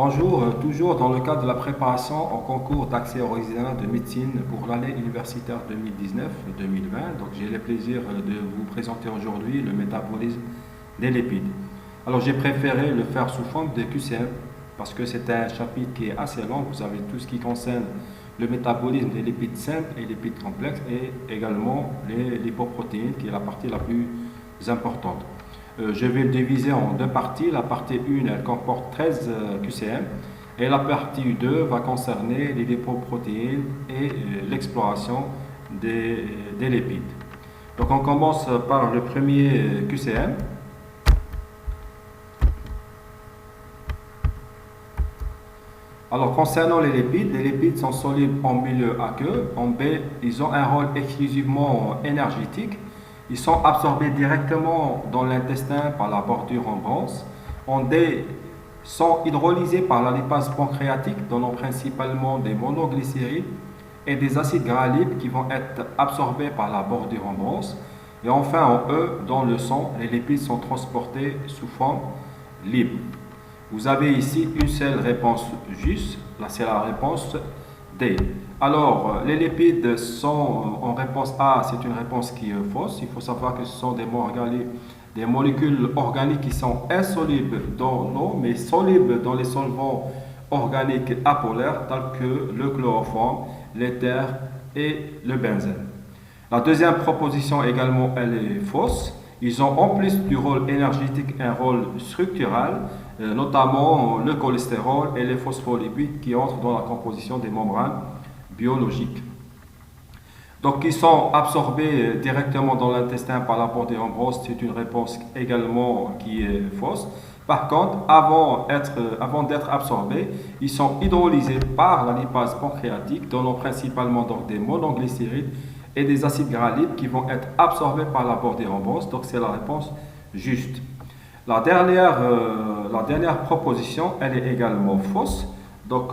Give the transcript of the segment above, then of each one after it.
Bonjour, toujours dans le cadre de la préparation au concours d'accès au examen de médecine pour l'année universitaire 2019-2020. Donc j'ai le plaisir de vous présenter aujourd'hui le métabolisme des lipides. Alors j'ai préféré le faire sous forme de QCM parce que c'est un chapitre qui est assez long. Vous avez tout ce qui concerne le métabolisme des lipides simples et lipides complexes et également les lipoprotéines qui est la partie la plus importante. Je vais le diviser en deux parties. La partie 1, elle comporte 13 QCM et la partie 2 va concerner les lipoprotéines et l'exploration des lipides. Donc on commence par le premier QCM. Alors concernant les lipides sont solubles en milieu aqueux. En B, ils ont un rôle exclusivement énergétique. Ils sont absorbés directement dans l'intestin par la bordure en bronze. En D, sont hydrolysés par la lipase pancréatique, donnant principalement des monoglycérides et des acides gras libres qui vont être absorbés par la bordure en bronze. Et enfin, en E, dans le sang, les lipides sont transportés sous forme libre. Vous avez ici une seule réponse juste, là c'est la réponse D. Alors, les lipides sont en réponse A, c'est une réponse qui est fausse. Il faut savoir que ce sont des molécules organiques qui sont insolubles dans l'eau, mais solubles dans les solvants organiques apolaires, tels que le chloroforme, l'éther et le benzène. La deuxième proposition également, elle est fausse. Ils ont en plus du rôle énergétique un rôle structural, notamment le cholestérol et les phospholipides qui entrent dans la composition des membranes biologiques. Donc, ils sont absorbés directement dans l'intestin par la bordure en bronze. C'est une réponse également qui est fausse. Par contre, avant d'être absorbés, ils sont hydrolysés par la lipase pancréatique, donnant principalement donc, des monoglycérides et des acides gras libres qui vont être absorbés par la bordure en bronze. Donc, c'est la réponse juste. La dernière proposition, elle est également fausse. Donc,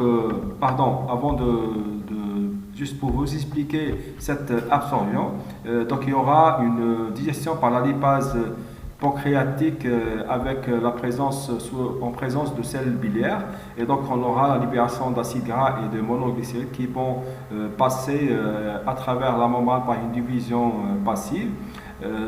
juste pour vous expliquer cette absorption, donc il y aura une digestion par la lipase pancréatique avec en présence de sels biliaires, et donc on aura la libération d'acides gras et de monoglycérides qui vont passer à travers la membrane par une division passive.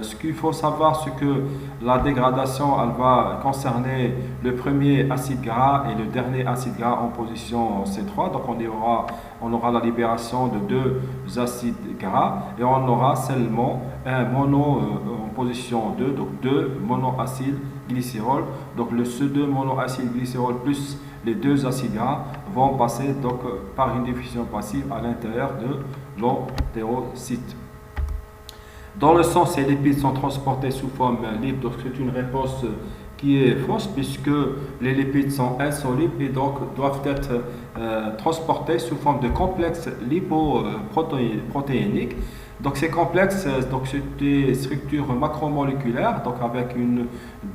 Ce qu'il faut savoir, c'est que la dégradation, elle va concerner le premier acide gras et le dernier acide gras en position C3. Donc on aura la libération de deux acides gras et on aura seulement un mono en position 2, donc deux monoacides glycérol. Donc ce deux monoacides glycérol plus les deux acides gras vont passer donc par une diffusion passive à l'intérieur de l'entérocyte. Dans le sang, ces lipides sont transportés sous forme libre, donc c'est une réponse qui est fausse puisque les lipides sont insolubles et donc doivent être transportés sous forme de complexes lipoprotéiniques. Donc ces complexes, c'est des structures macromoléculaires, donc avec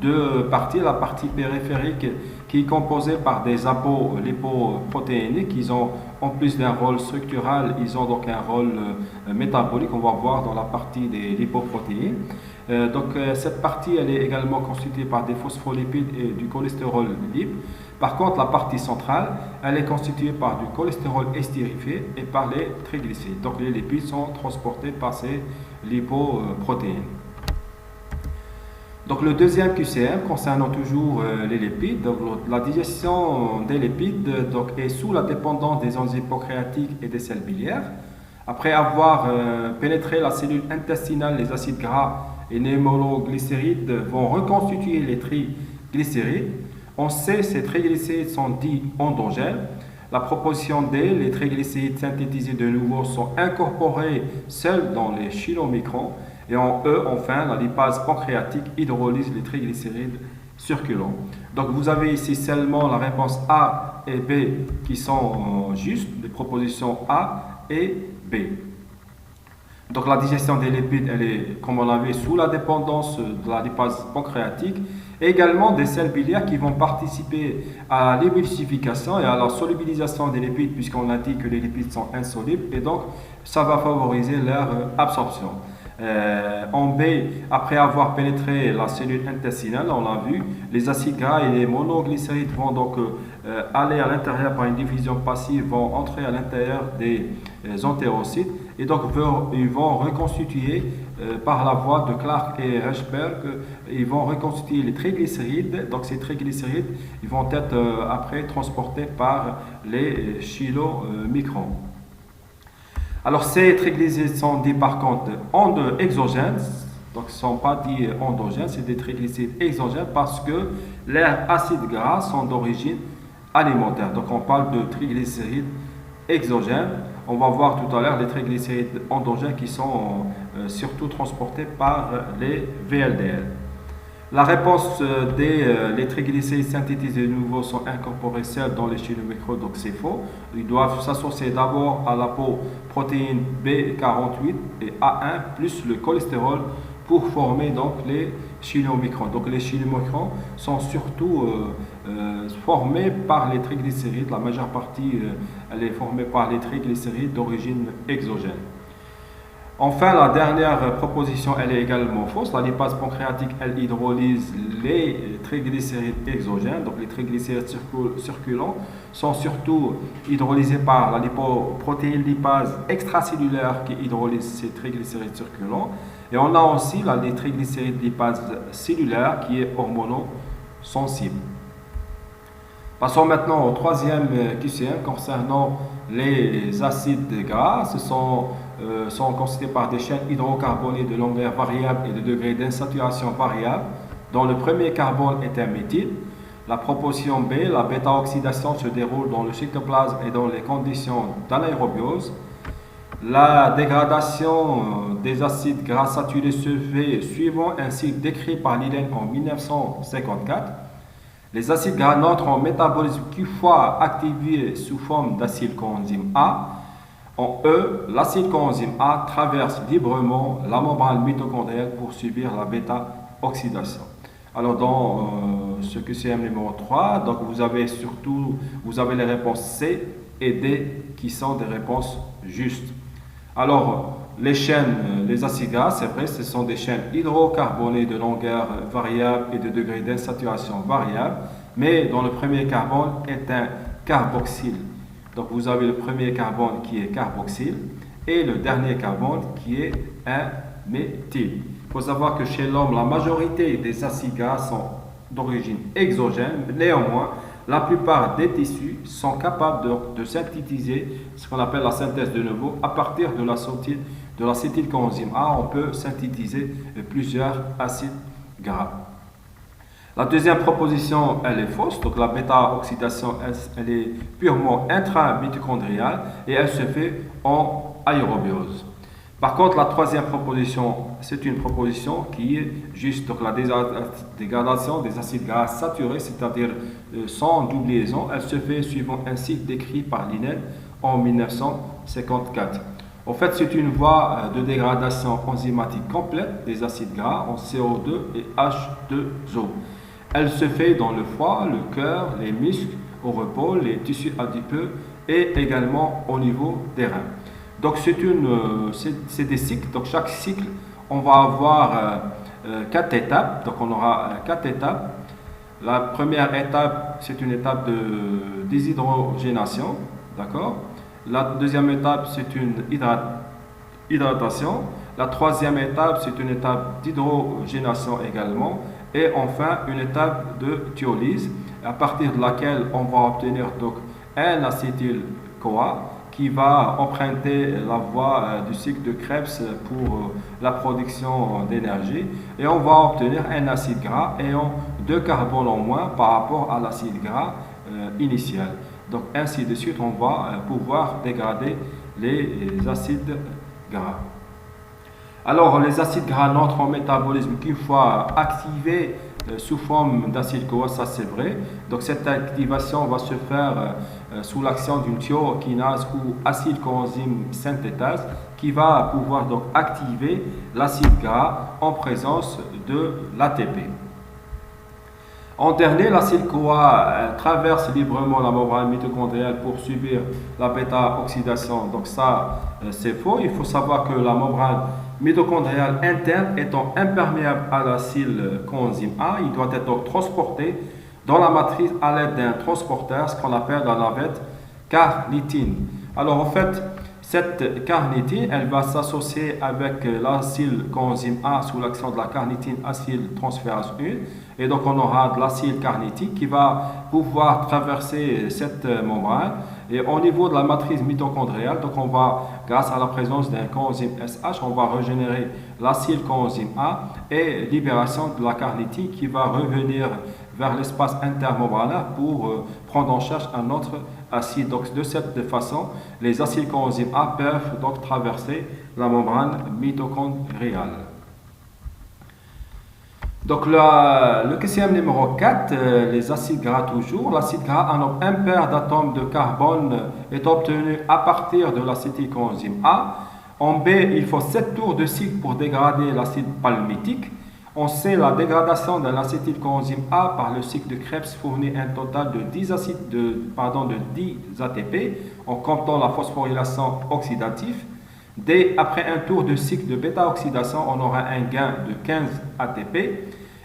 deux parties. La partie périphérique qui est composée par des apolipoprotéiniques. Ils ont, en plus d'un rôle structural, ils ont donc un rôle métabolique, on va voir dans la partie des lipoprotéines. Cette partie, elle est également constituée par des phospholipides et du cholestérol libre. Par contre, la partie centrale, elle est constituée par du cholestérol estérifié et par les triglycérides. Donc les lipides sont transportés par ces lipoprotéines. Donc le deuxième QCM concernant toujours les lipides, donc, la digestion des lipides est sous la dépendance des enzymes pancréatiques et des sels biliaires. Après avoir pénétré la cellule intestinale, les acides gras et les monoglycérides vont reconstituer les triglycérides. On sait que ces triglycérides sont dits endogènes. La proposition D, les triglycérides synthétisés de nouveau sont incorporés seuls dans les chylomicrons. Et en E, enfin, la lipase pancréatique hydrolyse les triglycérides circulants. Donc vous avez ici seulement la réponse A et B qui sont justes, les propositions A et B. Donc la digestion des lipides, elle est, comme on l'a vu, sous la dépendance de la lipase pancréatique, et également des sels biliaires qui vont participer à l'émulsification et à la solubilisation des lipides, puisqu'on a dit que les lipides sont insolubles, et donc ça va favoriser leur absorption. En B, après avoir pénétré la cellule intestinale, on l'a vu, les acides gras et les monoglycérides vont donc aller à l'intérieur par une diffusion passive, vont entrer à l'intérieur des entérocytes et donc ils vont reconstituer par la voie de Clark et Reichberg, ils vont reconstituer les triglycérides. Donc ces triglycérides, ils vont être après transportés par les chylomicrons. Alors ces triglycérides sont dits par contre exogènes, donc ce ne sont pas dits endogènes, c'est des triglycérides exogènes parce que leurs acides gras sont d'origine alimentaire. Donc on parle de triglycérides exogènes. On va voir tout à l'heure les triglycérides endogènes qui sont surtout transportés par les VLDL. La réponse les triglycérides synthétisés de nouveau sont incorporés seuls dans les chylomicrons, donc c'est faux. Ils doivent s'associer d'abord à l'apoprotéine B48 et A1 plus le cholestérol pour former donc les chylomicrons. Donc les chylomicrons sont surtout formés par les triglycérides. La majeure partie elle est formée par les triglycérides d'origine exogène. Enfin, la dernière proposition, elle est également fausse. La lipase pancréatique, elle hydrolyse les triglycérides exogènes. Donc les triglycérides circulants sont surtout hydrolysés par la lipoprotéine lipase extracellulaire qui hydrolyse ces triglycérides circulants. Et on a aussi les triglycérides lipase cellulaire qui est hormonosensible. Passons maintenant au troisième QCM concernant les acides gras. Ce sont constitués par des chaînes hydrocarbonées de longueur variable et de degré d'insaturation variable, dont le premier carbone est un méthyle. La proposition B, la bêta-oxydation se déroule dans le cytoplasme et dans les conditions d'anaérobiose. La dégradation des acides gras saturés se fait suivant un cycle décrit par Lillen en 1954. Les acides gras n'entrent en métabolisme qu'une fois activés sous forme d'acide coenzyme A. En E, l'acide coenzyme A traverse librement la membrane mitochondriale pour subir la bêta-oxydation. Alors dans ce QCM numéro 3, donc vous avez les réponses C et D qui sont des réponses justes. Alors les chaînes, les acides gras, c'est vrai, ce sont des chaînes hydrocarbonées de longueur variable et de degré d'insaturation variable, mais dont le premier carbone est un carboxyle. Donc vous avez le premier carbone qui est carboxyle et le dernier carbone qui est un méthyle. Il faut savoir que chez l'homme, la majorité des acides gras sont d'origine exogène. Néanmoins, la plupart des tissus sont capables de synthétiser ce qu'on appelle la synthèse de nouveau. À partir de l'acétylcoenzyme A, on peut synthétiser plusieurs acides gras. La deuxième proposition, elle est fausse. Donc la bêta-oxydation, elle est purement intramitochondriale et elle se fait en aérobiose. Par contre, la troisième proposition, c'est une proposition qui est juste. Donc la dégradation des acides gras saturés, c'est-à-dire sans double liaison, elle se fait suivant un cycle décrit par Lillen en 1954. En fait, c'est une voie de dégradation enzymatique complète des acides gras en CO2 et H2O. Elle se fait dans le foie, le cœur, les muscles, au repos, les tissus adipeux et également au niveau des reins. Donc c'est des cycles. Donc chaque cycle, on va avoir 4 étapes. Donc on aura 4 étapes. La première étape, c'est une étape de déshydrogénation. D'accord. La deuxième étape, c'est une hydratation. La troisième étape, c'est une étape d'hydrogénation également. Et enfin, une étape de thiolyse, à partir de laquelle on va obtenir donc un acétyl-CoA qui va emprunter la voie du cycle de Krebs pour la production d'énergie. Et on va obtenir un acide gras ayant 2 carbones en moins par rapport à l'acide gras initial. Donc ainsi de suite, on va pouvoir dégrader les acides gras. Alors, les acides gras n'entrent en métabolisme qu'une fois activés sous forme d'acide CoA, ça c'est vrai. Donc, cette activation va se faire sous l'action d'une thiokinase ou acide coenzyme synthétase qui va pouvoir donc activer l'acide gras en présence de l'ATP. En dernier, l'acide CoA traverse librement la membrane mitochondriale pour subir la bêta-oxydation. Donc ça, c'est faux. Il faut savoir que la membrane mitochondrial interne étant imperméable à l'acide coenzyme A, il doit être donc transporté dans la matrice à l'aide d'un transporteur, ce qu'on appelle la navette carnitine. Alors en fait, cette carnitine, elle va s'associer avec l'acide coenzyme A sous l'action de la carnitine acyltransférase 1. Et donc on aura de l'acide carnitique qui va pouvoir traverser cette membrane. Et au niveau de la matrice mitochondriale, donc on va, grâce à la présence d'un coenzyme SH, on va régénérer l'acide coenzyme A et libération de la carnitine qui va revenir vers l'espace intermembranaire pour prendre en charge un autre acide. Donc de cette façon, les acides coenzyme A peuvent donc traverser la membrane mitochondriale. Donc le QCM numéro 4, les acides gras toujours. L'acide gras, un nombre impair d'atomes de carbone est obtenu à partir de l'acétylcoenzyme A. En B, il faut 7 tours de cycle pour dégrader l'acide palmitique. On sait la dégradation d'un acétylcoenzyme A par le cycle de Krebs fournit un total de 10 ATP en comptant la phosphorylation oxydative. D, après un tour de cycle de bêta-oxydation, on aura un gain de 15 ATP.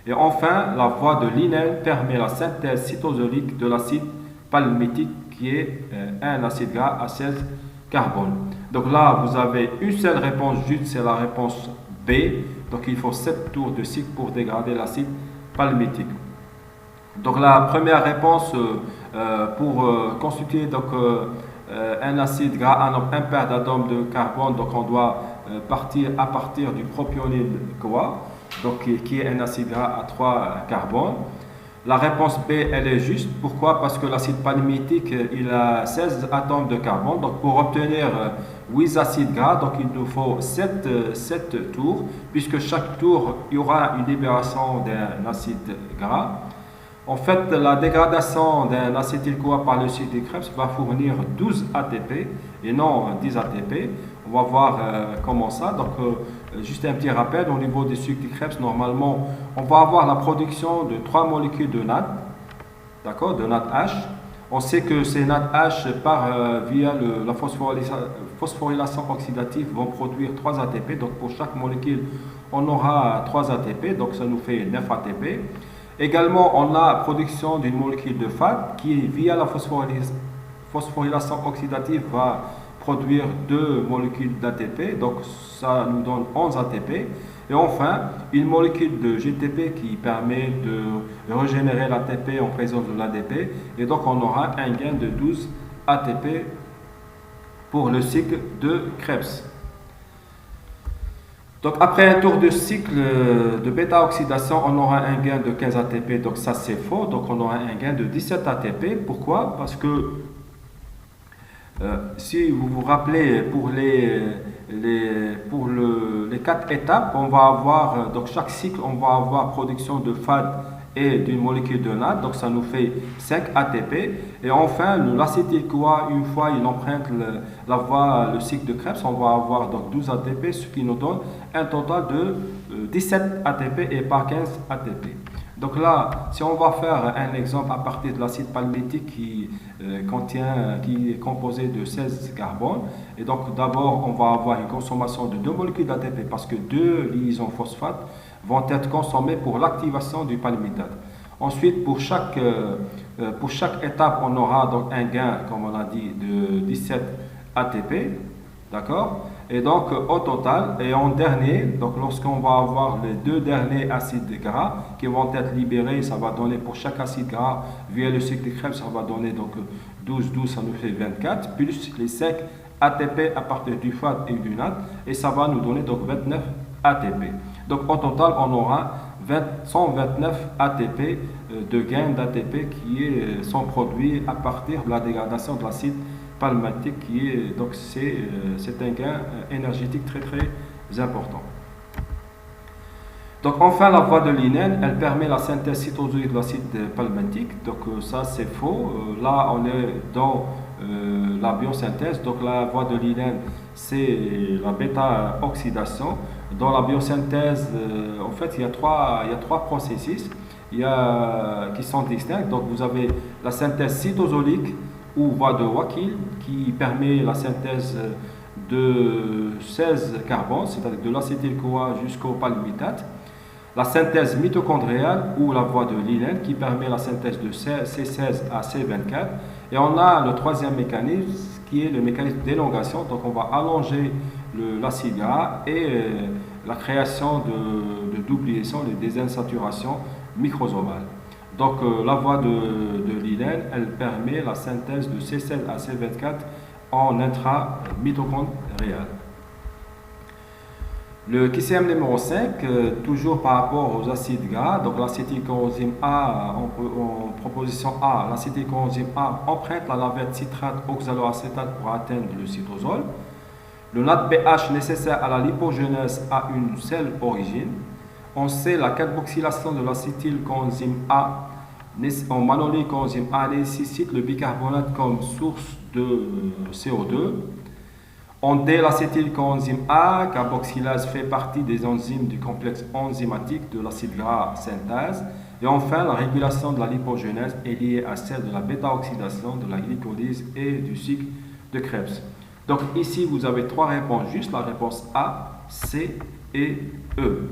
Et enfin, la voie de Linel permet la synthèse cytosolique de l'acide palmitique qui est un acide gras à 16 carbone. Donc là, vous avez une seule réponse juste, c'est la réponse B. Donc il faut 7 tours de cycle pour dégrader l'acide palmitique. Donc la première réponse pour constituer donc, un acide gras, un nombre impair d'atomes de carbone, donc on doit partir à partir du propionyle CoA, donc qui est un acide gras à 3 carbones. La réponse B, elle est juste. Pourquoi? Parce que l'acide palmitique, il a 16 atomes de carbone. Donc pour obtenir 8 acides gras, donc il nous faut 7 tours, puisque chaque tour, il y aura une libération d'un acide gras. En fait, la dégradation d'un acétyl-CoA par le cycle de Krebs va fournir 12 ATP et non 10 ATP. On va voir comment ça. Donc, juste un petit rappel, au niveau du cycle de Krebs, normalement, on va avoir la production de 3 molécules de NAD, d'accord, de NADH. On sait que ces NADH, via la phosphorylation oxydative, vont produire 3 ATP. Donc, pour chaque molécule, on aura 3 ATP, donc ça nous fait 9 ATP. Également, on a la production d'une molécule de FAD qui, via la phosphorylation oxydative, va produire 2 molécules d'ATP, donc ça nous donne 11 ATP. Et enfin, une molécule de GTP qui permet de régénérer l'ATP en présence de l'ADP. Et donc, on aura un gain de 12 ATP pour le cycle de Krebs. Donc après un tour de cycle de bêta-oxydation, on aura un gain de 15 ATP, donc ça c'est faux, donc on aura un gain de 17 ATP. Pourquoi? Parce que si vous vous rappelez, pour les 4 étapes, on va avoir, donc chaque cycle, on va avoir production de FAD et d'une molécule de NAD, donc ça nous fait 5 ATP. Et enfin, l'acétyl-CoA, une fois il emprunte le cycle de Krebs, on va avoir donc 12 ATP, ce qui nous donne un total de 17 ATP et pas 15 ATP. Donc là, si on va faire un exemple à partir de l'acide palmitique qui est composé de 16 carbones, et donc d'abord on va avoir une consommation de 2 molécules d'ATP parce que 2 liaisons phosphates vont être consommées pour l'activation du palmitate. Ensuite, pour chaque étape, on aura donc un gain, comme on a dit, de 17 ATP, d'accord? Et donc, au total, et en dernier, donc lorsqu'on va avoir les 2 derniers acides gras qui vont être libérés, ça va donner pour chaque acide gras, via le cycle de Krebs, ça va donner donc 12, ça nous fait 24, plus les 5 ATP à partir du FAD et du NAD, et ça va nous donner donc 29 ATP. Donc, au total, on aura 129 ATP de gains d'ATP qui sont produits à partir de la dégradation de l'acide palmitique donc c'est un gain énergétique très très important. Donc enfin la voie de Linel, elle permet la synthèse cytosolique de l'acide palmitique, donc ça c'est faux. Là on est dans la biosynthèse, donc la voie de Linel c'est la bêta-oxydation. Dans la biosynthèse, en fait il y a trois processus qui sont distincts. Donc vous avez la synthèse cytosolique ou voie de Wakil qui permet la synthèse de 16 carbones, c'est-à-dire de l'acétyl-CoA jusqu'au palmitate, la synthèse mitochondriale ou la voie de Leland qui permet la synthèse de C16 à C24. Et on a le troisième mécanisme qui est le mécanisme d'élongation. Donc on va allonger l'acide gras et la création de double liaison, de désensaturation microsomale. Donc la voie de Leland, elle permet la synthèse de C16 à C24 en intra-mitochondrial. Le QCM numéro 5, toujours par rapport aux acides gras, donc l'acétylcoenzyme A, en proposition A, l'acétylcoenzyme A emprunte la navette citrate oxaloacétate pour atteindre le cytosol. Le NADPH nécessaire à la lipogenèse a une seule origine. On sait la carboxylation de l'acétylcoenzyme A en manolyle coenzyme A nécessite le bicarbonate comme source de CO2. En D, l'acétylcoenzyme A carboxylase fait partie des enzymes du complexe enzymatique de l'acide gras synthase. Et enfin, la régulation de la lipogenèse est liée à celle de la bêta-oxydation, de la glycolyse et du cycle de Krebs. Donc ici, vous avez trois réponses justes, la réponse A, C et E.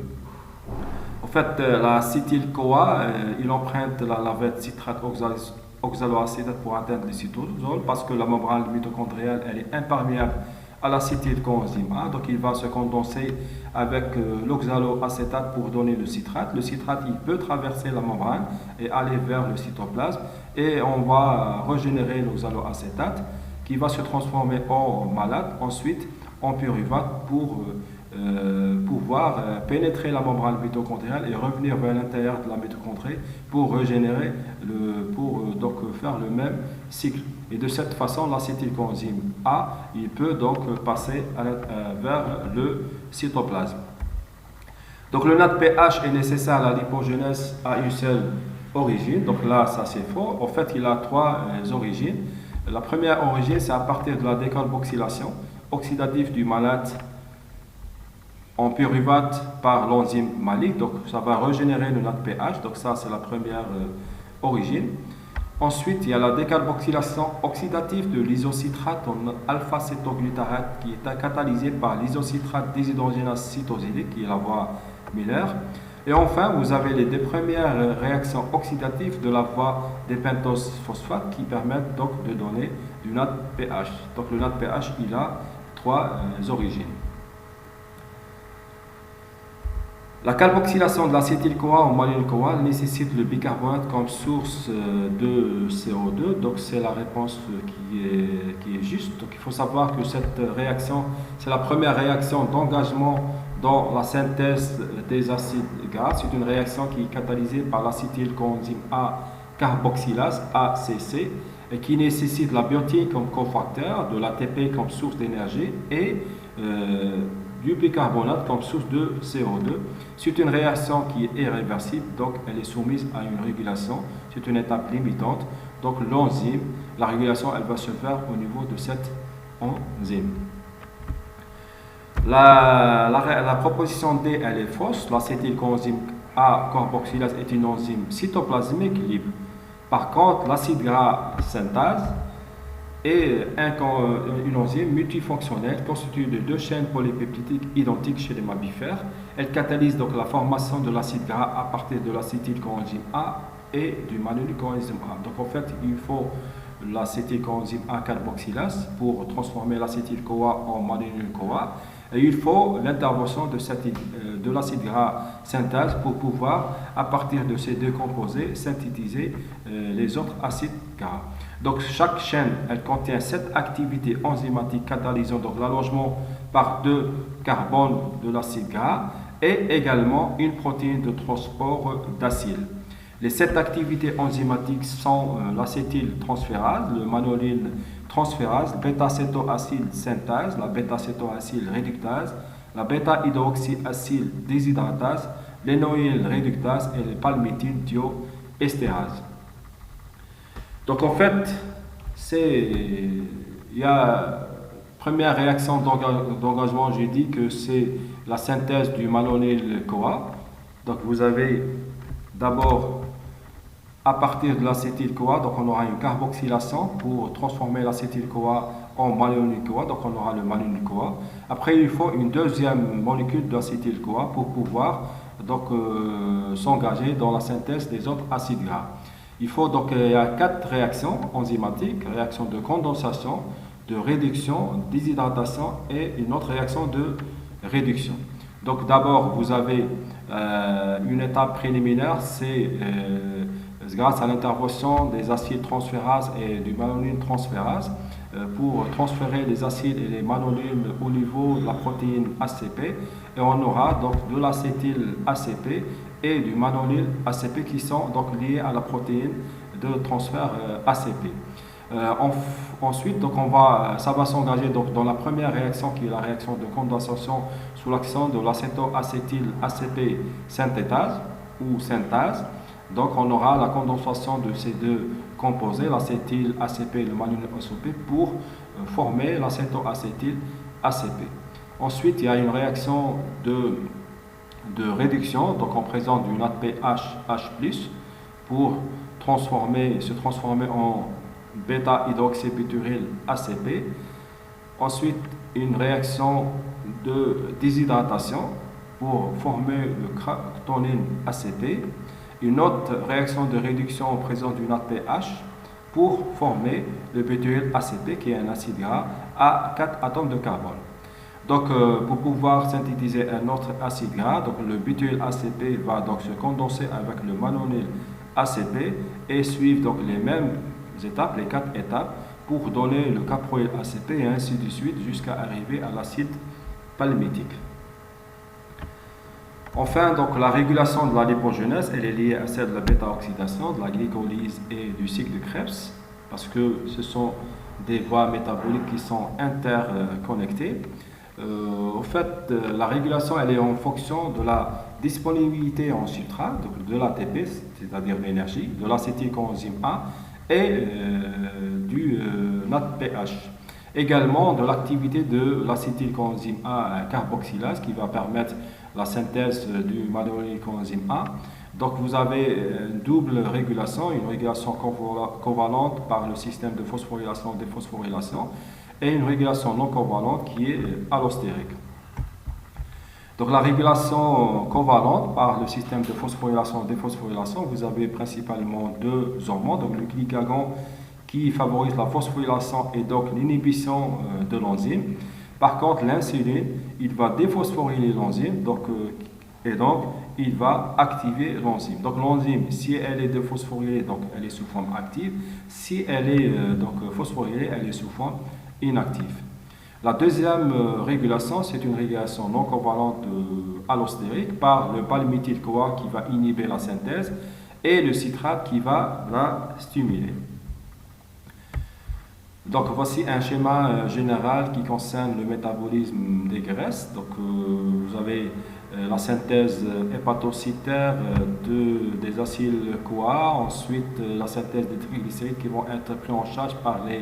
En fait, l'acétyl-CoA, il emprunte la navette citrate oxaloacétate pour atteindre le cytosol parce que la membrane mitochondriale elle est imperméable à l'acétylcoenzyme A, donc il va se condenser avec l'oxaloacétate pour donner le citrate. Le citrate, il peut traverser la membrane et aller vers le cytoplasme et on va régénérer l'oxaloacétate qui va se transformer en malate, ensuite en pyruvate pour pouvoir pénétrer la membrane mitochondriale et revenir vers l'intérieur de la mitochondrie pour régénérer, donc faire le même cycle. Et de cette façon, l'acétylcoenzyme A, il peut donc passer vers le cytoplasme. Donc le NADPH est nécessaire à la lipogenèse à une seule origine. Donc là, ça c'est faux. En fait, il a trois origines. La première origine, c'est à partir de la décarboxylation oxydative du malate en pyruvate par l'enzyme malique, donc ça va régénérer le NADPH, donc ça c'est la première origine. Ensuite, il y a la décarboxylation oxydative de l'isocitrate en alpha-cétoglutarate qui est catalysée par l'isocitrate déshydrogénase cytosidique, qui est la voie Miller. Et enfin, vous avez les deux premières réactions oxydatives de la voie des pentoses phosphate qui permettent donc de donner du NADPH. Donc le NADPH, il a trois origines. La carboxylation de l'acétyl-CoA en malonyl-CoA nécessite le bicarbonate comme source de CO2, donc c'est la réponse qui est juste. Donc il faut savoir que cette réaction, c'est la première réaction d'engagement dans la synthèse des acides gras. C'est une réaction qui est catalysée par l'acétylcoenzyme A carboxylase ACC et qui nécessite la biotine comme cofacteur, de l'ATP comme source d'énergie et du bicarbonate comme source de CO2. C'est une réaction qui est irréversible, donc elle est soumise à une régulation. C'est une étape limitante. Donc l'enzyme, la régulation, elle va se faire au niveau de cette enzyme. La proposition D, elle est fausse. L'acétylcoenzyme A carboxylase est une enzyme cytoplasmique libre. Par contre, l'acide gras synthase est une enzyme multifonctionnelle constituée de deux chaînes polypeptidiques identiques chez les mammifères. Elle catalyse donc la formation de l'acide gras à partir de l'acétylcoenzyme A et du manonyl-coenzyme A. Donc en fait, il faut l'acétylcoenzyme A carboxylase pour transformer l'acétyl-CoA en manonyl-CoA. Et il faut l'intervention de l'acide gras synthase pour pouvoir, à partir de ces deux composés, synthétiser les autres acides gras. Donc chaque chaîne, elle contient 7 activités enzymatiques catalysant donc l'allongement par 2 carbones de l'acide gras et également une protéine de transport d'acyle. Les 7 activités enzymatiques sont l'acétyltransférase, le manolyle transférase, bêta-cétoacyle synthase, la bêta-cétoacyle réductase, la bêta-hydroxyacyle déshydratase, l'énoïl réductase et le palmitine thioestérase. Donc en fait, il y a première réaction d'engagement, j'ai dit que c'est la synthèse du manonyl-CoA. Donc vous avez d'abord à partir de l'acétyl-CoA, donc on aura une carboxylation pour transformer l'acétyl-CoA en malonyl-CoA, donc on aura le malonyl-CoA. Après, il faut une deuxième molécule d'acétyl-CoA pour pouvoir s'engager dans la synthèse des autres acides gras. Il y a 4 réactions enzymatiques: réaction de condensation, de réduction, déshydratation et une autre réaction de réduction. Donc d'abord, vous avez une étape préliminaire, c'est grâce à l'intervention des acides transférases et du malonyl transférase pour transférer les acides et les malonyles au niveau de la protéine ACP, et on aura donc de l'acétyl ACP et du malonyl ACP qui sont donc liés à la protéine de transfert ACP. Ensuite, ça va s'engager dans la première réaction qui est la réaction de condensation sous l'action de l'acétoacétyl ACP synthétase ou synthase. Donc on aura la condensation de ces deux composés, l'acétyl ACP et le malonyl ACP, pour former l'acétoacétyl ACP. Ensuite, il y a une réaction de réduction, donc on présente du NADPH H+, pour se transformer en bêta-hydroxybutyryl ACP. Ensuite, une réaction de déshydratation pour former le cratonine ACP. Une autre réaction de réduction présente du NADPH pour former le butyryl ACP, qui est un acide gras à 4 atomes de carbone. Donc, pour pouvoir synthétiser un autre acide gras, donc le butyryl ACP va donc se condenser avec le malonyl ACP et suivre donc les mêmes étapes, les 4 étapes, pour donner le caproyl ACP et ainsi de suite jusqu'à arriver à l'acide palmitique. Enfin, donc la régulation de la lipogenèse, elle est liée à celle de la bêta-oxydation, de la glycolyse et du cycle de Krebs, parce que ce sont des voies métaboliques qui sont interconnectées. La régulation, elle est en fonction de la disponibilité en substrat, donc de l'ATP, c'est-à-dire l'énergie, de l'acétylcoenzyme A et du NADPH. Également de l'activité de l'acétylcoenzyme A carboxylase qui va permettre la synthèse du malonyl-coenzyme A. Donc vous avez une double régulation, une régulation covalente par le système de phosphorylation et déphosphorylation, et une régulation non covalente qui est allostérique. Donc la régulation covalente par le système de phosphorylation et déphosphorylation, vous avez principalement 2 hormones, donc le glucagon qui favorise la phosphorylation et donc l'inhibition de l'enzyme. Par contre, l'insuline, il va déphosphoryler l'enzyme, et donc il va activer l'enzyme. Donc l'enzyme, si elle est déphosphorylée, donc elle est sous forme active. Si elle est phosphorylée, elle est sous forme inactive. La deuxième régulation, c'est une régulation non covalente allostérique par le palmityl-CoA qui va inhiber la synthèse et le citrate qui va la stimuler. Donc voici un schéma général qui concerne le métabolisme des graisses. Donc vous avez la synthèse hépatocytaire des acyl CoA, ensuite la synthèse des triglycérides qui vont être pris en charge par les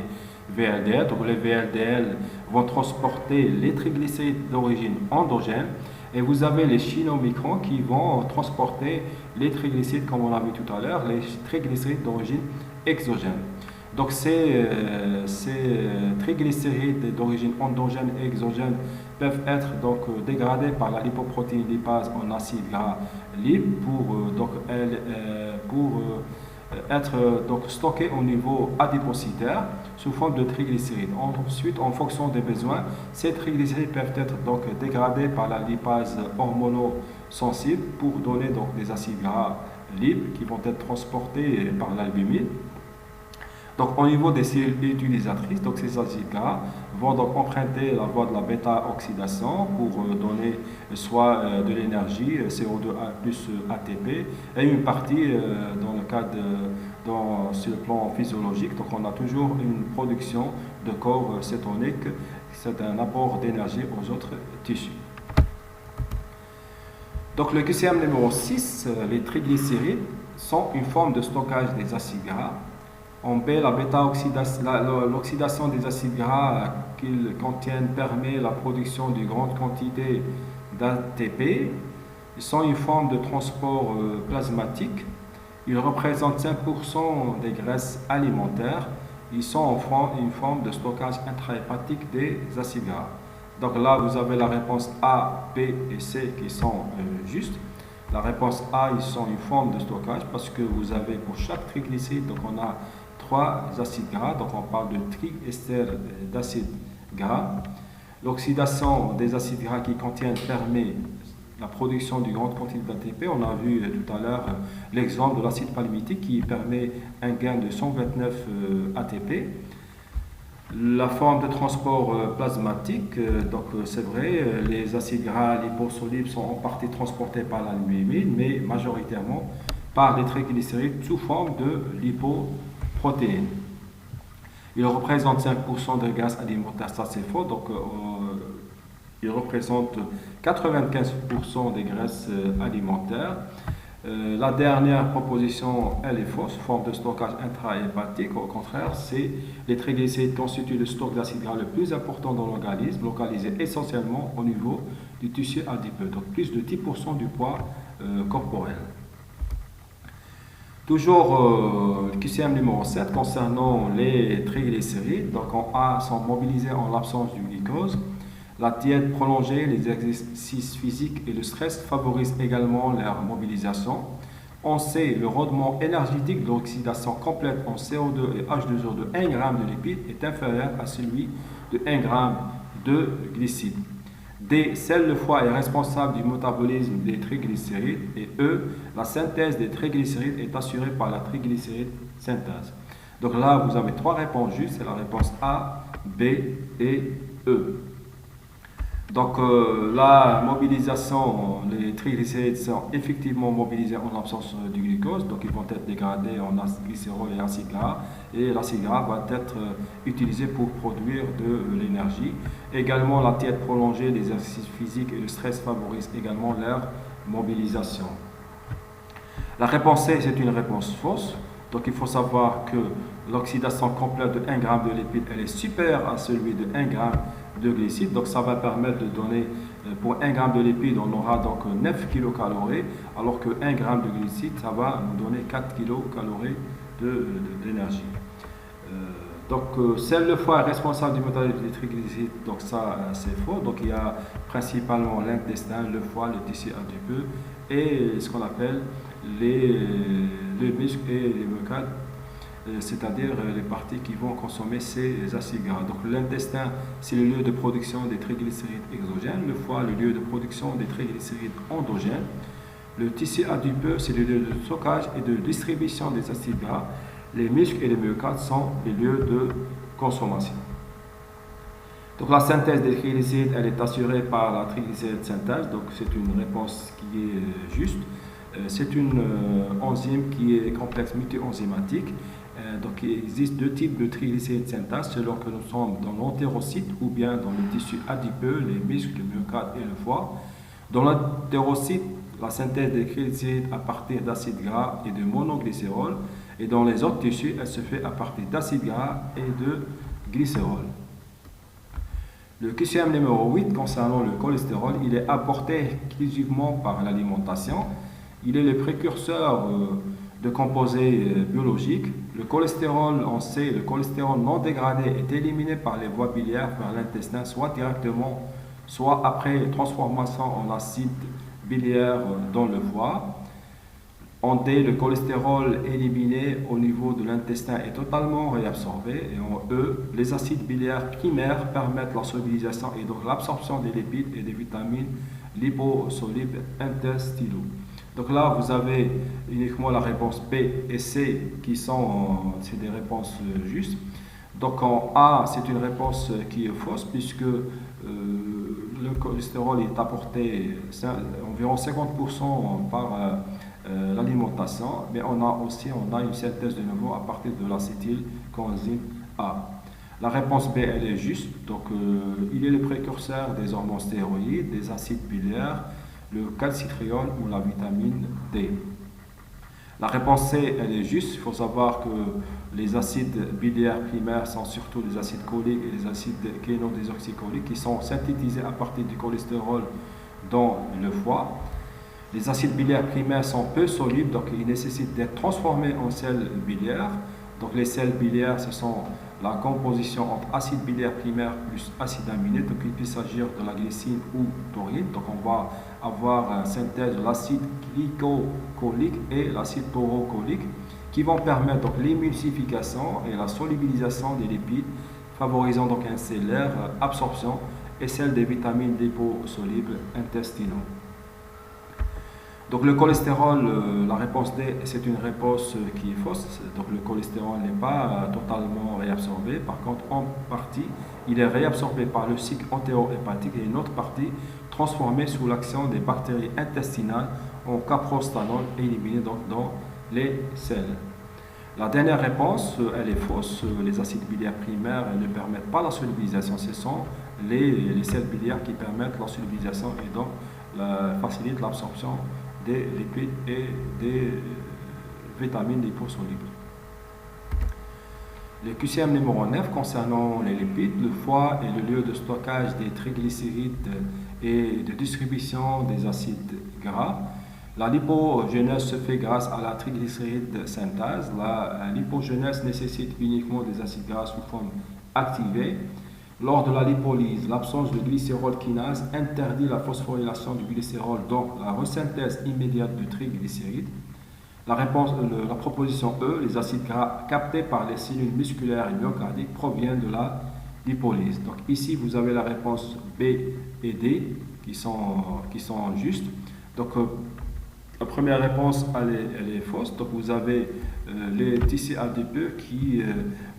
VLDL. Donc les VLDL vont transporter les triglycérides d'origine endogène, et vous avez les chinomicrons qui vont transporter les triglycérides, comme on l'a vu tout à l'heure, les triglycérides d'origine exogène. Donc ces triglycérides d'origine endogène et exogène peuvent être dégradés par la lipoprotéine lipase en acide gras libre pour être stockés au niveau adipocytaire sous forme de triglycérides. Ensuite, en fonction des besoins, ces triglycérides peuvent être dégradés par la lipase hormonosensible pour donner des acides gras libres qui vont être transportés par l'albumine. Donc au niveau des cellules utilisatrices, ces acides gras vont emprunter la voie de la bêta-oxydation pour donner soit de l'énergie, CO2 plus ATP, et une partie sur le plan physiologique. Donc on a toujours une production de corps cétonique, c'est un apport d'énergie aux autres tissus. Donc le QCM numéro 6, les triglycérides, sont une forme de stockage des acides gras. En B, l'oxydation des acides gras qu'ils contiennent permet la production de grandes quantités d'ATP. Ils sont une forme de transport plasmatique. Ils représentent 5% des graisses alimentaires. ils sont en une forme de stockage intrahépatique des acides gras. Donc là, vous avez la réponse A, B et C qui sont justes. La réponse A, ils sont une forme de stockage parce que vous avez pour chaque triglycéride, donc on a 3 acides gras, donc on parle de triester d'acides gras. L'oxydation des acides gras qui contiennent permet la production d'une grande quantité d'ATP. On a vu tout à l'heure l'exemple de l'acide palmitique qui permet un gain de 129 ATP. La forme de transport plasmatique, donc c'est vrai, les acides gras liposolubles sont en partie transportés par l'albumine, mais majoritairement par les triglycérides sous forme de lipoprotéines. Ils représentent 5% des gaz alimentaires, ça c'est faux, donc ils représentent 95% des graisses alimentaires. La dernière proposition, elle est fausse, forme de stockage intrahépatique. Au contraire, les triglycérides constituent le stock d'acide gras le plus important dans l'organisme, localisé essentiellement au niveau du tissu adipeux, donc plus de 10% du poids corporel. Toujours QCM numéro 7 concernant les triglycérides. Donc en A sont mobilisés en l'absence du glucose. La diète prolongée, les exercices physiques et le stress favorisent également leur mobilisation. On sait le rendement énergétique de l'oxydation complète en CO2 et H2O de 1 g de lipides est inférieur à celui de 1 g de glucides. D. Seul le foie est responsable du métabolisme des triglycérides. Et E. La synthèse des triglycérides est assurée par la triglycéride synthèse. Donc là, vous avez 3 réponses justes. C'est la réponse A, B et E. Donc la mobilisation, les triglycérides sont effectivement mobilisés en l'absence du glucose, donc ils vont être dégradés en glycérol et acide gras, et l'acide gras va être utilisé pour produire de l'énergie. Également la diète prolongée, les exercices physiques et le stress favorisent également leur mobilisation. La réponse C, c'est une réponse fausse. Donc il faut savoir que l'oxydation complète de 1 g de lipides elle est supérieure à celui de 1 g de glucides. Donc ça va permettre de donner, pour 1 g de lipides, on aura donc 9 kcal, alors que 1 g de glucides, ça va nous donner 4 kcal d'énergie. Donc seul le foie est responsable du métabolisme des triglycérides, donc ça c'est faux. Donc il y a principalement l'intestin, le foie, le tissu adipeux et ce qu'on appelle les muscles et les myocardes, c'est-à-dire les parties qui vont consommer ces acides gras. Donc l'intestin, c'est le lieu de production des triglycérides exogènes, le foie, le lieu de production des triglycérides endogènes, le tissu adipeux, c'est le lieu de stockage et de distribution des acides gras, les muscles et les myocardes sont les lieux de consommation. Donc la synthèse des triglycérides, elle est assurée par la triglycéride synthèse, donc c'est une réponse qui est juste. C'est une enzyme qui est complexe multi-enzymatique. Donc il existe 2 types de triglycérides synthèse selon que nous sommes dans l'entérocyte ou bien dans le tissu adipeux, les muscles, le myocarde et le foie. Dans l'entérocyte, la synthèse des triglycérides à partir d'acides gras et de monoglycérol, et dans les autres tissus, elle se fait à partir d'acides gras et de glycérol. Le QCM numéro 8 concernant le cholestérol, il est apporté exclusivement par l'alimentation. Il est le précurseur de composés biologiques. Le cholestérol, on sait, le cholestérol non dégradé est éliminé par les voies biliaires vers l'intestin, soit directement, soit après transformation en acide biliaire dans le foie. En D, le cholestérol éliminé au niveau de l'intestin est totalement réabsorbé. Et en E, les acides biliaires primaires permettent la solubilisation et donc l'absorption des lipides et des vitamines liposolubles intestinaux. Donc là, vous avez uniquement la réponse B et C qui sont des réponses justes. Donc en A, c'est une réponse qui est fausse puisque le cholestérol est apporté environ 50% par l'alimentation, mais on a une synthèse de nouveau à partir de l'acétylcoenzyme A. La réponse B, elle est juste. Donc il est le précurseur des hormones stéroïdes, des acides biliaires, le calcitriol ou la vitamine D. La réponse C, elle est juste. Il faut savoir que les acides biliaires primaires sont surtout les acides choliques et les acides kénodésoxycholiques qui sont synthétisés à partir du cholestérol dans le foie. Les acides biliaires primaires sont peu solubles, donc ils nécessitent d'être transformés en sels biliaires. Donc les sels biliaires, ce sont la composition entre acide biliaire primaire plus acide aminé. Donc il peut s'agir de la glycine ou taurine. Donc on va avoir une synthèse de l'acide glycocholique et l'acide taurocholique qui vont permettre donc l'émulsification et la solubilisation des lipides, favorisant donc une cellulaire absorption et celle des vitamines liposolubles intestinaux. Donc le cholestérol, la réponse D, c'est une réponse qui est fausse. Donc le cholestérol n'est pas totalement réabsorbé. Par contre, en partie, il est réabsorbé par le cycle entérohépatique et une autre partie transformée sous l'action des bactéries intestinales en caprostanol éliminée donc dans les selles. La dernière réponse, elle est fausse. Les acides biliaires primaires ne permettent pas la solubilisation. Ce sont les sels biliaires qui permettent la solubilisation et donc facilitent l'absorption des lipides et des vitamines liposolubles. Le QCM numéro 9 concernant les lipides, le foie est le lieu de stockage des triglycérides et de distribution des acides gras. La lipogénèse se fait grâce à la triglycéride synthèse. La lipogénèse nécessite uniquement des acides gras sous forme activée. Lors de la lipolyse, l'absence de glycérol kinase interdit la phosphorylation du glycérol, donc la resynthèse immédiate du triglycéride. La proposition E, les acides gras captés par les cellules musculaires et myocardiques proviennent de la lipolyse. Donc ici, vous avez la réponse B et D qui sont justes. Donc la première réponse, elle est fausse. Donc vous avez les tissus adipeux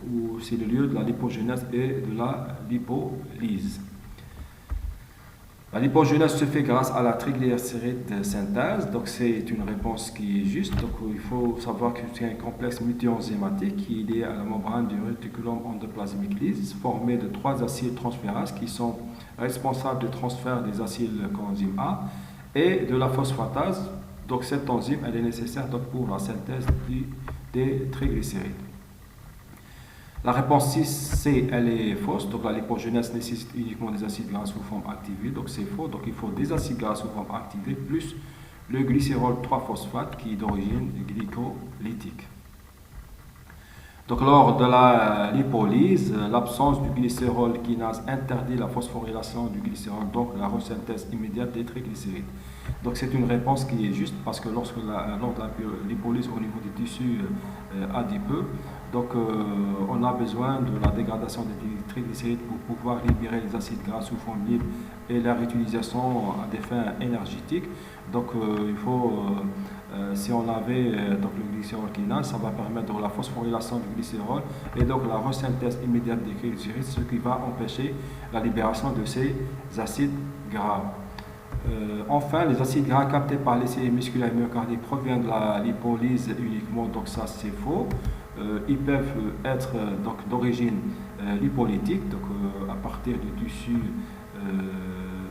où c'est le lieu de la lipogénèse et de la lipolyse. La lipogénèse se fait grâce à la triglycéride synthèse. Donc c'est une réponse qui est juste. Donc il faut savoir que c'est un complexe multi-enzymatique qui est lié à la membrane du réticulum endoplasmique lisse, formé de 3 acyles transférases qui sont responsables du transfert des acyles coenzyme A et de la phosphatase. Donc cette enzyme, elle est nécessaire donc, pour la synthèse des triglycérides. La réponse 6C, elle est fausse. Donc la lipogénèse nécessite uniquement des acides gras sous forme activée. Donc c'est faux. Donc il faut des acides gras sous forme activée plus le glycérol 3-phosphate qui est d'origine glycolytique. Donc lors de la lipolyse, l'absence du glycérol kinase interdit la phosphorylation du glycérol, donc la resynthèse immédiate des triglycérides. Donc c'est une réponse qui est juste parce que lors de la lipolyse au niveau des tissus adipeux, donc on a besoin de la dégradation des triglycérides pour pouvoir libérer les acides gras sous forme libre et leur utilisation à des fins énergétiques. Donc il faut si on avait donc le glycérol kinase, ça va permettre de la phosphorylation du glycérol et donc la resynthèse immédiate des triglycérides, ce qui va empêcher la libération de ces acides gras. Enfin, les acides gras captés par les cellules musculaires et myocardiques proviennent de la lipolyse uniquement, donc ça c'est faux. Ils peuvent être donc d'origine lipolytique, donc à partir du tissu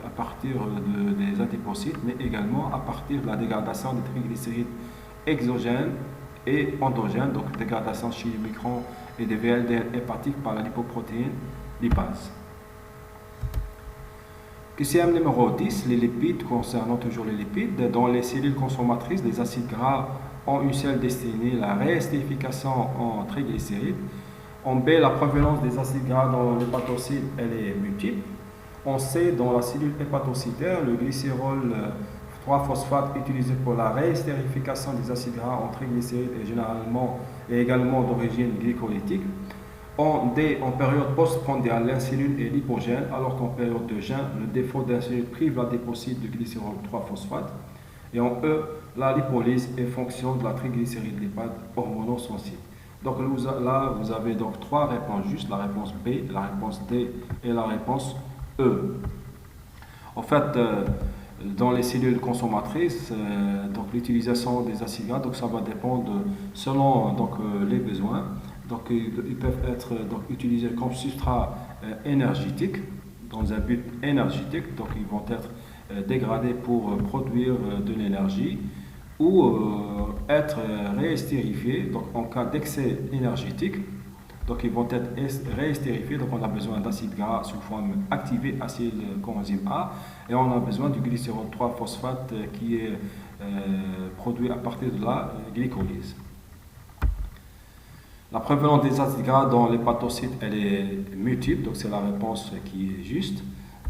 à partir des adipocytes, mais également à partir de la dégradation des triglycérides exogènes et endogènes, donc dégradation chez les microns et des VLDL hépatiques par la lipoprotéine lipase. QCM numéro 10, les lipides, concernant toujours les lipides, dans les cellules consommatrices, les acides gras ont une seule destinée, la réestérification en triglycérides. En B, la provenance des acides gras dans l'hépatocyte, elle est multiple. On sait dans la cellule hépatocytaire, le glycérol 3-phosphate utilisé pour la réestérification des acides gras en triglycérides est également d'origine glycolytique. En D, en période postprandiale, l'insuline est lipogène, alors qu'en période de jeûne, le défaut d'insuline prive l'adépocyte de glycérol 3-phosphate. Et en E, la lipolyse est fonction de la triglycéride lipide hormonosensible. Donc là, vous avez donc 3 réponses justes, la réponse B, la réponse D et la réponse E. En fait, dans les cellules consommatrices, donc l'utilisation des acides gras, donc ça va dépendre selon les besoins. Donc ils peuvent être utilisés comme substrat énergétique dans un but énergétique. Donc ils vont être dégradés pour produire de l'énergie ou être réestérifiés. Donc en cas d'excès énergétique. Donc ils vont être réestérifiés, donc on a besoin d'acides gras sous forme activée, acide coenzyme A, et on a besoin du glycérol 3-phosphate qui est produit à partir de la glycolyse. La prévalence des acides gras dans l'hépatocyte, elle est multiple, donc c'est la réponse qui est juste.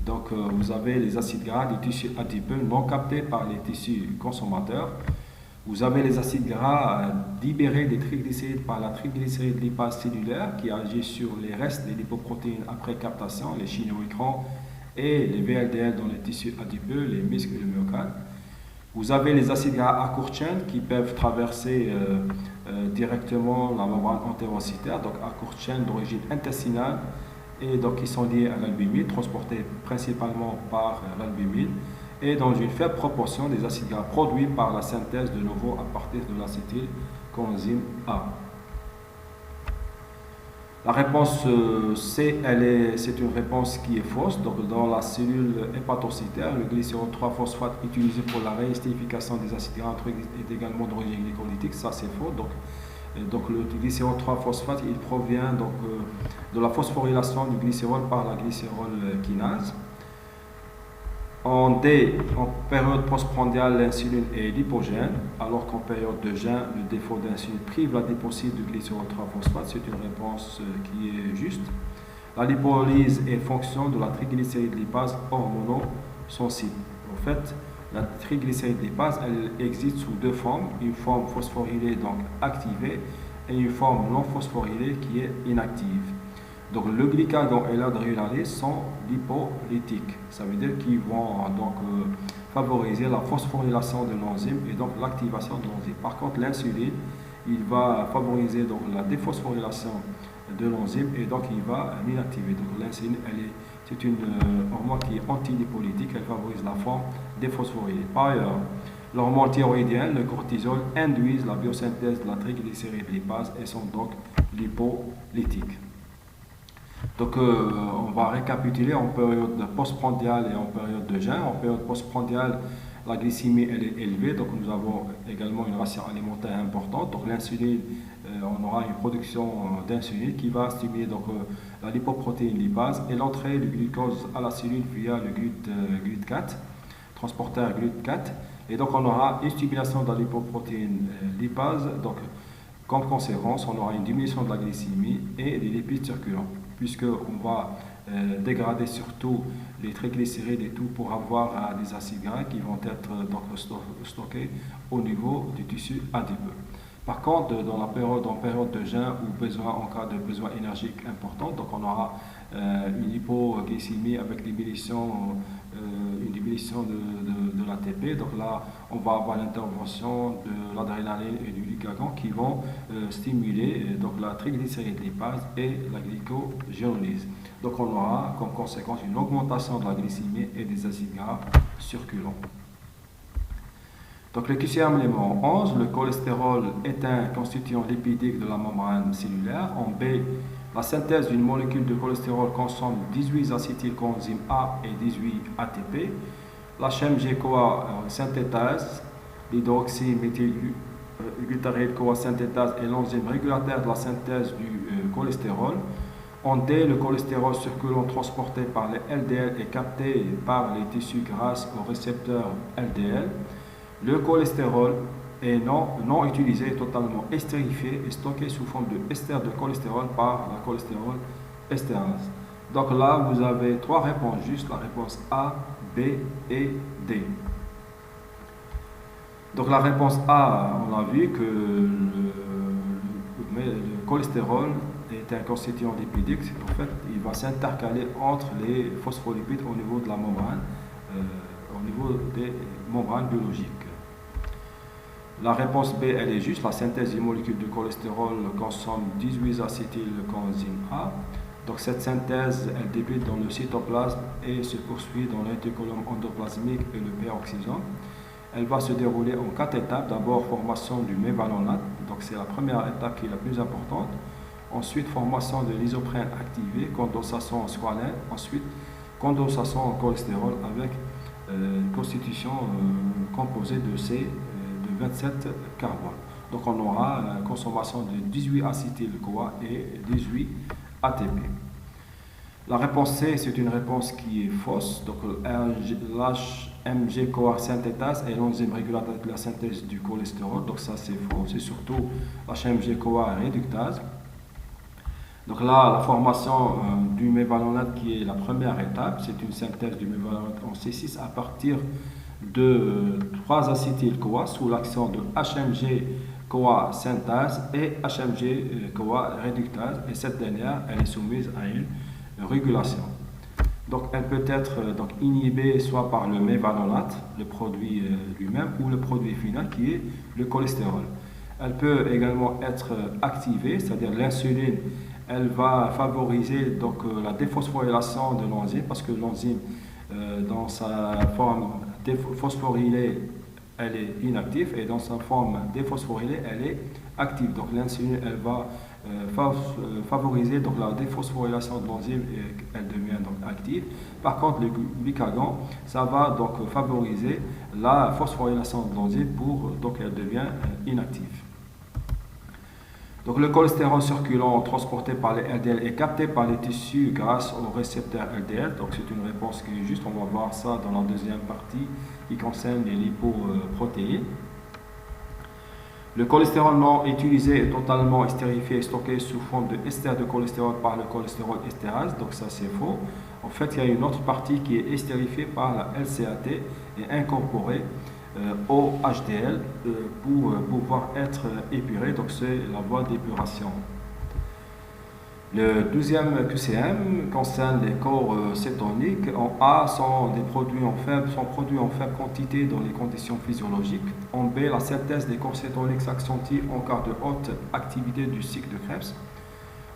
Donc vous avez les acides gras des tissus adipeux non captés par les tissus consommateurs. Vous avez les acides gras libérés des triglycérides par la triglycéride lipase cellulaire qui agit sur les restes des lipoprotéines après captation, les chinoécrans et les VLDL dans les tissus adipeux, les muscles et le myocarde. Vous avez les acides gras à courte chaîne qui peuvent traverser directement la membrane entérocytaire, donc à courte chaîne d'origine intestinale, et donc qui sont liés à l'albumine, transportés principalement par l'albumine, et dans une faible proportion des acides gras produits par la synthèse de nouveau à partir de l'acétylcoenzyme A. La réponse C, c'est une réponse qui est fausse. Donc, dans la cellule hépatocytaire, le glycérol 3-phosphate utilisé pour la réestérification des acides gras est également d'origine glycolytique. Ça, c'est faux. Donc le glycérol 3-phosphate, il provient de la phosphorylation du glycérol par la glycérol kinase. En D, en période postprandiale, l'insuline est lipogène, alors qu'en période de jeûne, le défaut d'insuline prive l'adipocyte du glycérol 3-phosphate. C'est une réponse qui est juste. La lipolyse est fonction de la triglycéride lipase hormonosensible. En fait, la triglycéride lipase, elle existe sous deux formes, une forme phosphorylée donc activée et une forme non phosphorylée qui est inactive. Donc le glycagon et l'adrénaline sont lipolytiques. Ça veut dire qu'ils vont favoriser la phosphorylation de l'enzyme et donc l'activation de l'enzyme. Par contre, l'insuline, il va favoriser donc la déphosphorylation de l'enzyme et donc il va l'inactiver. Donc l'insuline, c'est une hormone qui est antilipolytique, elle favorise la forme déphosphorylée. Par ailleurs, l'hormone thyroïdienne, le cortisol, induisent la biosynthèse de la triglycéride lipase et sont donc lipolytiques. Donc on va récapituler en période postprandiale et en période de jeûne. En période postprandiale, la glycémie elle est élevée, donc nous avons également une ration alimentaire importante. Donc l'insuline, on aura une production d'insuline qui va stimuler la lipoprotéine lipase et l'entrée du glucose à la cellule via le GLUT4, transporteur GLUT4. Et donc on aura une stimulation de la lipoprotéine lipase. Donc comme conséquence, on aura une diminution de la glycémie et des lipides circulants, puisqu'on va dégrader surtout les triglycérides et tout pour avoir des acides gras qui vont être stockés au niveau du tissu adipeux. Par contre, en période de jeûne ou en cas de besoin énergique important, donc on aura une hypoglycémie avec une diminution de l'ATP. Donc là, on va avoir l'intervention de l'adrénaline et du glucagon qui vont stimuler la triglycéride lipase et la glycogénolyse. Donc on aura comme conséquence une augmentation de la glycémie et des acides gras circulants. Donc le QCM élément 11, le cholestérol est un constituant lipidique de la membrane cellulaire. En B, la synthèse d'une molécule de cholestérol consomme 18 acétylcoenzyme A et 18 ATP. La HMG-CoA synthétase l'hydroxyméthylglutariate-CoA synthétase est l'enzyme régulateur de la synthèse du cholestérol. En D, le cholestérol circulant transporté par les LDL est capté par les tissus grâce au récepteur LDL. Le cholestérol est non utilisé, totalement estérifié et stocké sous forme de ester de cholestérol par la cholestérol estérase. Donc là, vous avez trois réponses justes, la réponse A, B et D. Donc la réponse A, on a vu que le cholestérol est un constituant lipidique. En fait, il va s'intercaler entre les phospholipides au niveau de la membrane, au niveau des membranes biologiques. La réponse B, elle est juste. La synthèse des molécules de cholestérol consomme 18 acétylcoenzyme A. Donc cette synthèse, elle débute dans le cytoplasme et se poursuit dans l'intercolome endoplasmique et le péroxysome. Elle va se dérouler en 4 étapes. D'abord, formation du mévalonate. Donc c'est la première étape qui est la plus importante. Ensuite, formation de l'isoprène activé, condensation en squalène. Ensuite, condensation en cholestérol avec constitution composée de 27 carbone. Donc on aura une consommation de 18 acétyl-CoA et 18 ATP. La réponse C, c'est une réponse qui est fausse. Donc l'HMG-CoA synthétase est l'enzyme régulateur de la synthèse du cholestérol. Donc ça c'est faux. C'est surtout l'HMG-CoA réductase. Donc là, la formation du mévalonate qui est la première étape, c'est une synthèse du mévalonate en C6 à partir de 3-acétyl-CoA sous l'action de HMG-CoA synthase et HMG-CoA réductase. Et cette dernière, elle est soumise à une régulation. Donc elle peut être inhibée soit par le mévalonate, le produit lui-même, ou le produit final qui est le cholestérol. Elle peut également être activée, c'est-à-dire l'insuline, elle va favoriser la déphosphorylation de l'enzyme parce que l'enzyme dans sa forme phosphorylée elle est inactive et dans sa forme déphosphorylée elle est active. Donc l'insuline elle va favoriser la déphosphorylation de l'enzyme et elle devient active. Par contre le glucagon ça va favoriser la phosphorylation de l'enzyme pour elle devient inactive. Donc le cholestérol circulant transporté par les LDL est capté par les tissus grâce au récepteur LDL. Donc c'est une réponse qui est juste, on va voir ça dans la deuxième partie qui concerne les lipoprotéines. Le cholestérol non utilisé est totalement estérifié et stocké sous forme de ester de cholestérol par le cholestérol estérase. Donc ça c'est faux. En fait il y a une autre partie qui est estérifiée par la LCAT et incorporée au HDL pour pouvoir être épuré, donc c'est la voie d'épuration. Le deuxième QCM concerne les corps cétoniques. En A sont produits en faible quantité dans les conditions physiologiques. En B, la synthèse des corps cétoniques s'accentue en cas de haute activité du cycle de Krebs.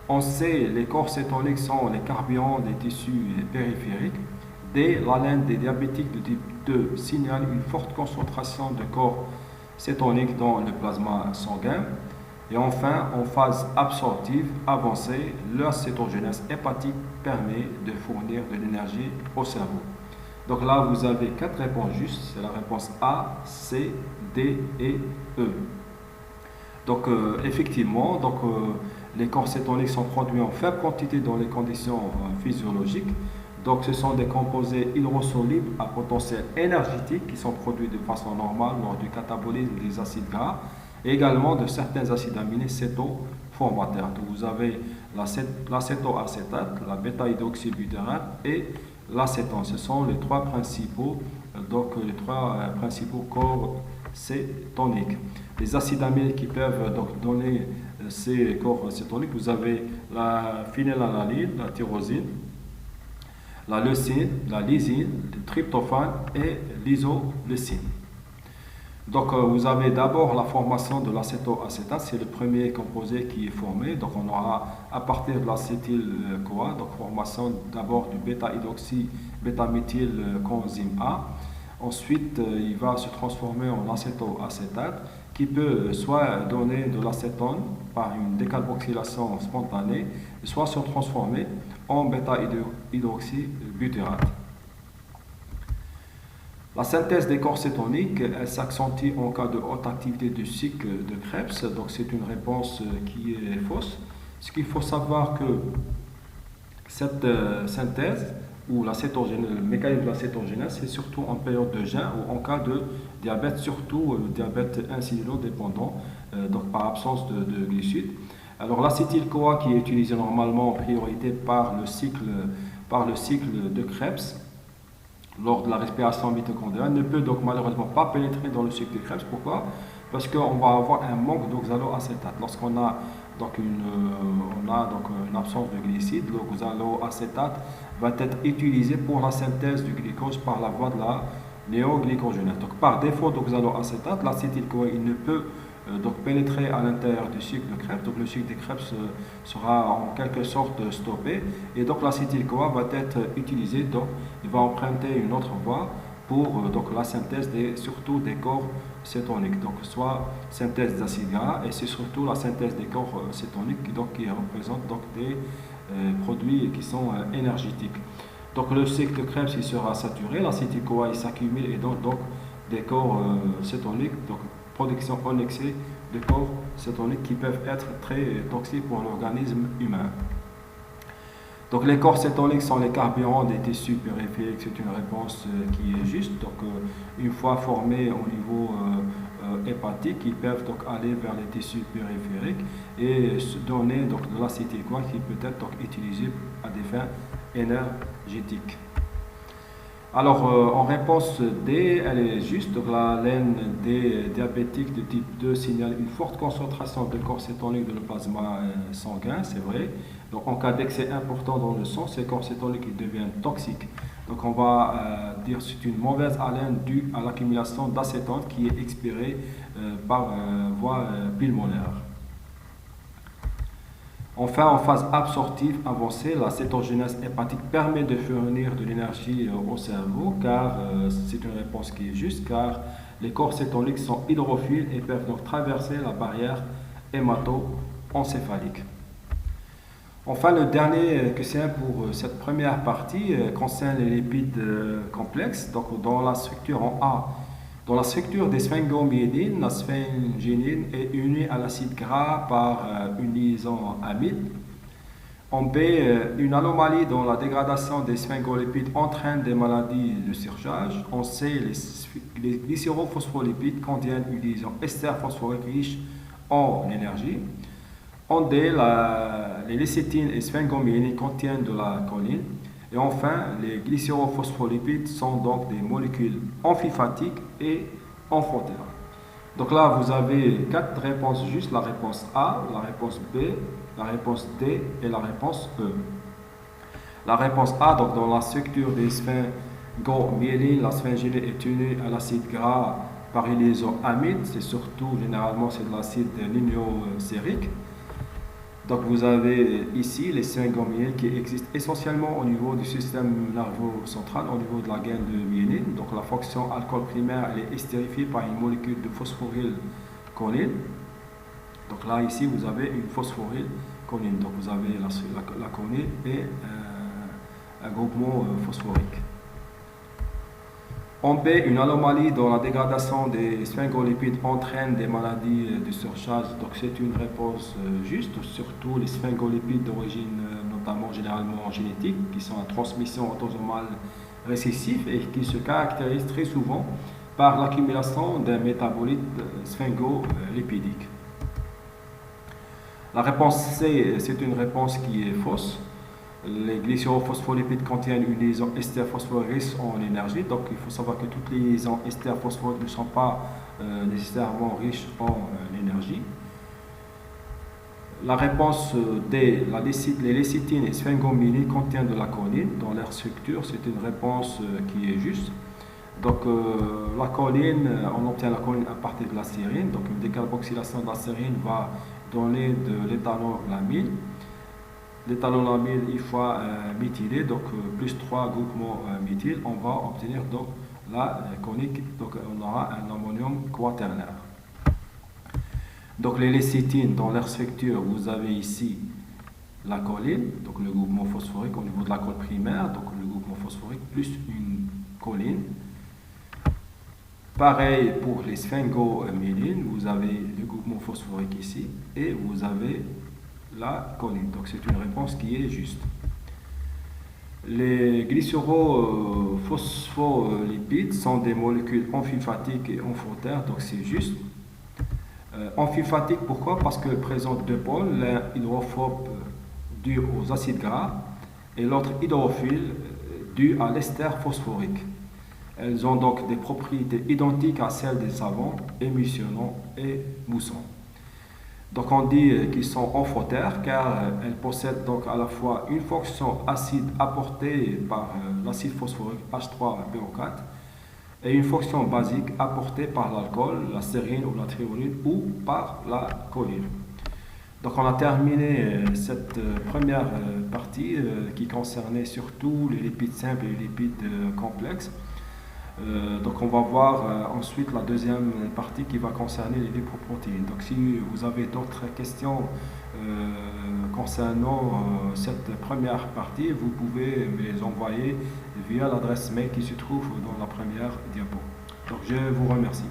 En C, les corps cétoniques sont les carburants des tissus périphériques. D, l'haleine des diabétiques de type 2 signale une forte concentration de corps cétoniques dans le plasma sanguin. Et enfin, en phase absorptive avancée, l'acétogénèse hépatique permet de fournir de l'énergie au cerveau. Donc là, vous avez 4 réponses justes, c'est la réponse A, C, D et E. Donc effectivement, les corps cétoniques sont produits en faible quantité dans les conditions physiologiques. Donc ce sont des composés hydrosolubles à potentiel énergétique qui sont produits de façon normale lors du catabolisme des acides gras et également de certains acides aminés cétoformateurs. Donc vous avez l'acétoacétate, la bêta-hydroxybutérate et l'acétone. Ce sont les trois principaux corps cétoniques. Les acides aminés qui peuvent donner ces corps cétoniques, vous avez la phénylalanine, la tyrosine, la leucine, la lysine, le tryptophane et l'isoleucine. Donc vous avez d'abord la formation de l'acétoacétate, c'est le premier composé qui est formé. Donc on aura à partir de l'acétyl-CoA, donc formation d'abord du bêta-méthylcoenzyme A. Ensuite il va se transformer en acétoacétate qui peut soit donner de l'acétone par une décarboxylation spontanée, soit se transformer en bêta-hydroxybutérate. La synthèse des corps cétoniques, elle s'accentue en cas de haute activité du cycle de Krebs, donc c'est une réponse qui est fausse. Ce qu'il faut savoir que cette synthèse ou le mécanisme de la cétogénèse, c'est surtout en période de jeûne ou en cas de diabète, surtout diabète insulino-dépendant, donc par absence de glucides. Alors l'acétyl-CoA qui est utilisé normalement en priorité par le cycle de Krebs lors de la respiration mitochondriale ne peut donc malheureusement pas pénétrer dans le cycle de Krebs. Pourquoi? Parce qu'on va avoir un manque d'oxaloacétate. Lorsqu'on a une absence de glucides, l'oxaloacétate va être utilisé pour la synthèse du glucose par la voie de la néoglycogénèse. Donc par défaut d'oxaloacétate, l'acétyl-CoA il ne peut pénétrer à l'intérieur du cycle de Krebs. Donc le cycle de Krebs sera en quelque sorte stoppé et donc l'acétyl-CoA va être utilisé. Donc il va emprunter une autre voie pour la synthèse surtout des corps cétoniques. Donc soit synthèse d'acides gras et c'est surtout la synthèse des corps cétoniques qui représentent des produits qui sont énergétiques. Donc le cycle de Krebs il sera saturé, l'acétyl-CoA il s'accumule et donc des corps cétoniques, donc production en excès de corps cétoniques qui peuvent être très toxiques pour l'organisme humain. Donc les corps cétoniques sont les carburants des tissus périphériques, c'est une réponse qui est juste. Donc une fois formés au niveau hépatiques qui peuvent donc aller vers les tissus périphériques et se donner donc de l'acétylcholine qui peut être donc utilisé à des fins énergétiques. Alors, en réponse D, elle est juste. Donc, la laine des diabétiques de type 2 signale une forte concentration de corps cétonique dans le plasma sanguin, c'est vrai. Donc, en cas d'excès important dans le sang, ces corps cétoniques deviennent toxiques. Donc, on va dire que c'est une mauvaise haleine due à l'accumulation d'acétone qui est expirée par voie pulmonaire. Enfin, en phase absorptive avancée, la cétogénèse hépatique permet de fournir de l'énergie au cerveau, car c'est une réponse qui est juste, car les corps cétoniques sont hydrophiles et peuvent donc traverser la barrière hémato-encéphalique. Enfin, le dernier question pour cette première partie concerne les lipides complexes. Donc, dans la structure en A, dans la structure des sphingomyélines, la sphingénine est unie à l'acide gras par une liaison amide. En B, une anomalie dans la dégradation des sphingolipides entraîne des maladies de surcharge. En C, les glycérophospholipides contiennent une liaison ester phosphorique riche en énergie. En D, les lécithines et sphingomyélines contiennent de la choline. Et enfin, les glycérophospholipides sont donc des molécules amphipathiques et amphotères. Donc là, vous avez 4 réponses justes, la réponse A, la réponse B, la réponse D et la réponse E. La réponse A, donc dans la structure des sphingomyélines, la sphingénine est unie à l'acide gras par une liaison amide, c'est surtout, généralement, c'est de l'acide lignocérique. Donc vous avez ici les sphingomyélines qui existent essentiellement au niveau du système nerveux central, au niveau de la gaine de myéline. Donc la fonction alcool primaire elle est estérifiée par une molécule de phosphorylcholine. Donc là ici vous avez une phosphorylcholine. Donc vous avez la choline et un groupement phosphorique. En B, une anomalie dans la dégradation des sphingolipides entraîne des maladies de surcharge. Donc c'est une réponse juste, surtout les sphingolipides d'origine notamment généralement génétique, qui sont en transmission autosomale récessive et qui se caractérisent très souvent par l'accumulation d'un métabolite sphingolipidique. La réponse C, c'est une réponse qui est fausse. Les glycérophospholipides contiennent une liaison ester phosphorique riche en énergie. Donc il faut savoir que toutes les liaisons ester phosphoriques ne sont pas nécessairement riches en énergie. La réponse D, les lécithines et sphingomyélines contiennent de la choline dans leur structure. C'est une réponse qui est juste. Donc la choline, on obtient la choline à partir de la sérine. Donc une décarboxylation de la sérine va donner de l'éthanolamine. L'éthanolamine une fois méthylé, donc plus 3 groupements méthyl, on va obtenir donc la conique, donc on aura un ammonium quaternaire. Donc les lécithines, dans leur structure, vous avez ici la choline, donc le groupement phosphorique au niveau de la colle primaire, donc le groupement phosphorique plus une choline. Pareil pour les sphingomyélines, vous avez le groupement phosphorique ici et vous avez la choline. Donc c'est une réponse qui est juste. Les glycérophospholipides sont des molécules amphipathiques et amphotères, donc c'est juste. Amphipathique, pourquoi? Parce qu'elles présentent deux pôles, l'un hydrophobe dû aux acides gras et l'autre hydrophile dû à l'ester phosphorique. Elles ont donc des propriétés identiques à celles des savons, émissionnants et moussants. Donc on dit qu'ils sont amphotères car elles possèdent donc à la fois une fonction acide apportée par l'acide phosphorique H3PO4 et une fonction basique apportée par l'alcool, la sérine ou la thréonine ou par la choline. Donc on a terminé cette première partie qui concernait surtout les lipides simples et les lipides complexes. Donc on va voir ensuite la deuxième partie qui va concerner les lipoprotéines. Donc si vous avez d'autres questions concernant cette première partie, vous pouvez me les envoyer via l'adresse mail qui se trouve dans la première diapo. Donc je vous remercie.